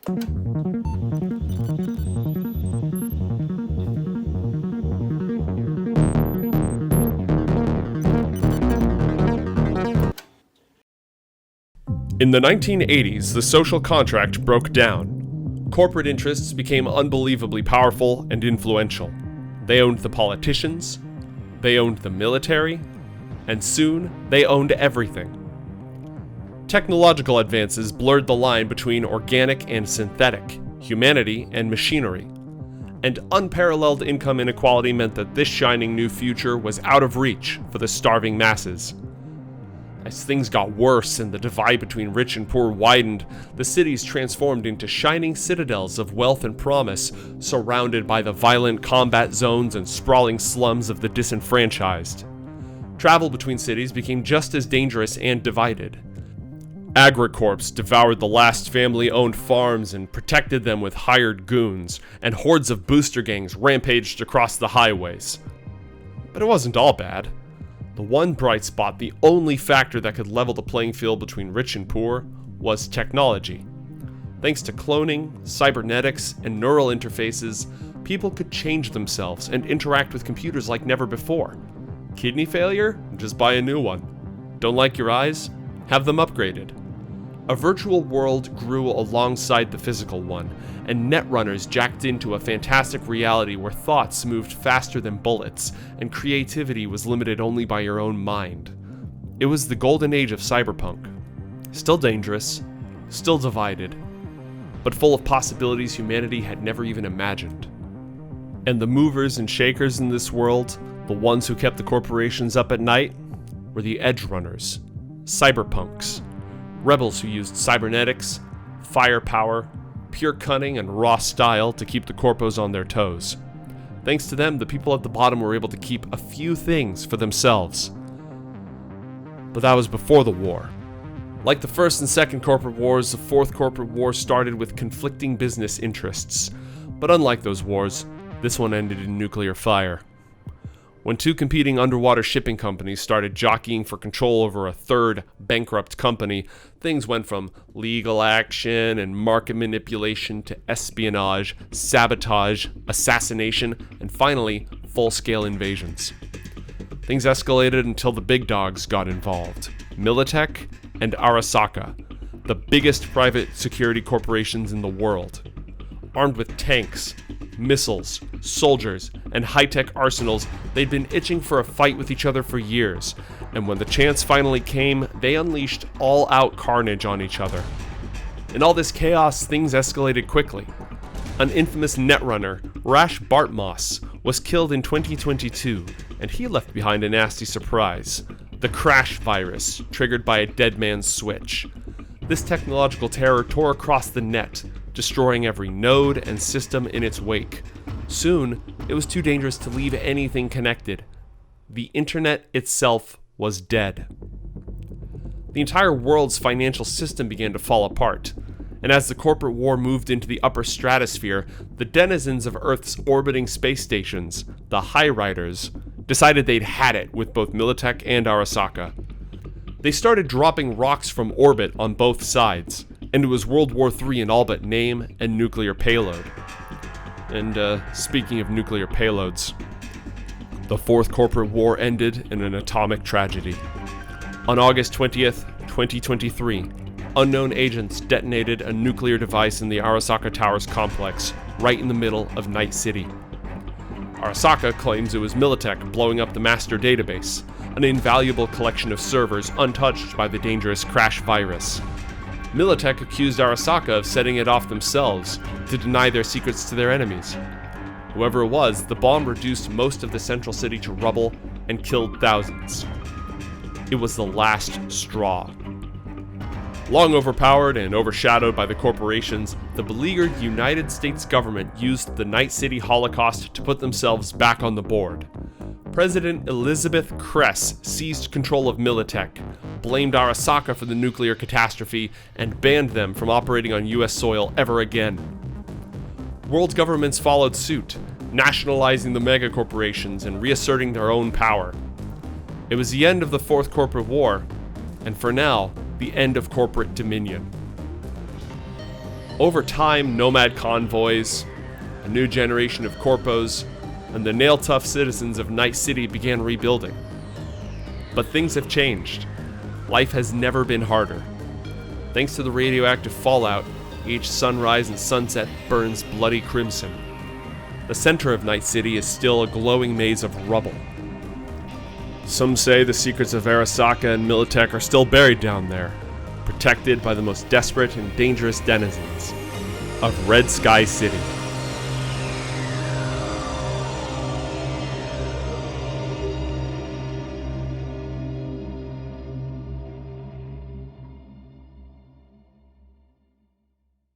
In the 1980s, the social contract broke down. Corporate interests became unbelievably powerful and influential. They owned the politicians, they owned the military, and soon they owned everything. Technological advances blurred the line between organic and synthetic, humanity and machinery. And unparalleled income inequality meant that this shining new future was out of reach for the starving masses. As things got worse and the divide between rich and poor widened, the cities transformed into shining citadels of wealth and promise, surrounded by the violent combat zones and sprawling slums of the disenfranchised. Travel between cities became just as dangerous and divided. Agricorps devoured the last family-owned farms and protected them with hired goons, and hordes of booster gangs rampaged across the highways. But it wasn't all bad. The one bright spot, the only factor that could level the playing field between rich and poor, was technology. Thanks to cloning, cybernetics, and neural interfaces, people could change themselves and interact with computers like never before. Kidney failure? Just buy a new one. Don't like your eyes? Have them upgraded. A virtual world grew alongside the physical one, and netrunners jacked into a fantastic reality where thoughts moved faster than bullets, and creativity was limited only by your own mind. It was the golden age of cyberpunk. Still dangerous, still divided, but full of possibilities humanity had never even imagined. And the movers and shakers in this world, the ones who kept the corporations up at night, were the edge runners, cyberpunks. Rebels who used cybernetics, firepower, pure cunning, and raw style to keep the corpos on their toes. Thanks to them, the people at the bottom were able to keep a few things for themselves. But that was before the war. Like the first and second corporate wars, the fourth corporate war started with conflicting business interests. But unlike those wars, this one ended in nuclear fire. When two competing underwater shipping companies started jockeying for control over a third bankrupt company, things went from legal action and market manipulation to espionage, sabotage, assassination, and finally, full-scale invasions. Things escalated until the big dogs got involved. Militech and Arasaka, the biggest private security corporations in the world. Armed with tanks, missiles, soldiers, and high-tech arsenals, they'd been itching for a fight with each other for years, and when the chance finally came, they unleashed all-out carnage on each other. In all this chaos, things escalated quickly. An infamous netrunner, Rash Bartmoss, was killed in 2022, and he left behind a nasty surprise: the crash virus, triggered by a dead man's switch. This technological terror tore across the net, destroying every node and system in its wake. Soon, it was too dangerous to leave anything connected. The internet itself was dead. The entire world's financial system began to fall apart, and as the corporate war moved into the upper stratosphere, the denizens of Earth's orbiting space stations, the High Riders, decided they'd had it with both Militech and Arasaka. They started dropping rocks from orbit on both sides, and it was World War III in all but name and nuclear payload. And speaking of nuclear payloads, the Fourth Corporate War ended in an atomic tragedy. On August 20th, 2023, unknown agents detonated a nuclear device in the Arasaka Towers complex, right in the middle of Night City. Arasaka claims it was Militech blowing up the master database, an invaluable collection of servers untouched by the dangerous crash virus. Militech accused Arasaka of setting it off themselves to deny their secrets to their enemies. Whoever it was, the bomb reduced most of the central city to rubble and killed thousands. It was the last straw. Long overpowered and overshadowed by the corporations, the beleaguered United States government used the Night City Holocaust to put themselves back on the board. President Elizabeth Kress seized control of Militech, blamed Arasaka for the nuclear catastrophe, and banned them from operating on US soil ever again. World governments followed suit, nationalizing the megacorporations and reasserting their own power. It was the end of the Fourth Corporate War, and for now, the end of corporate dominion. Over time, nomad convoys, a new generation of corpos, and the nail-tough citizens of Night City began rebuilding. But things have changed. Life has never been harder. Thanks to the radioactive fallout, each sunrise and sunset burns bloody crimson. The center of Night City is still a glowing maze of rubble. Some say the secrets of Arasaka and Militech are still buried down there, protected by the most desperate and dangerous denizens of Red Sky City.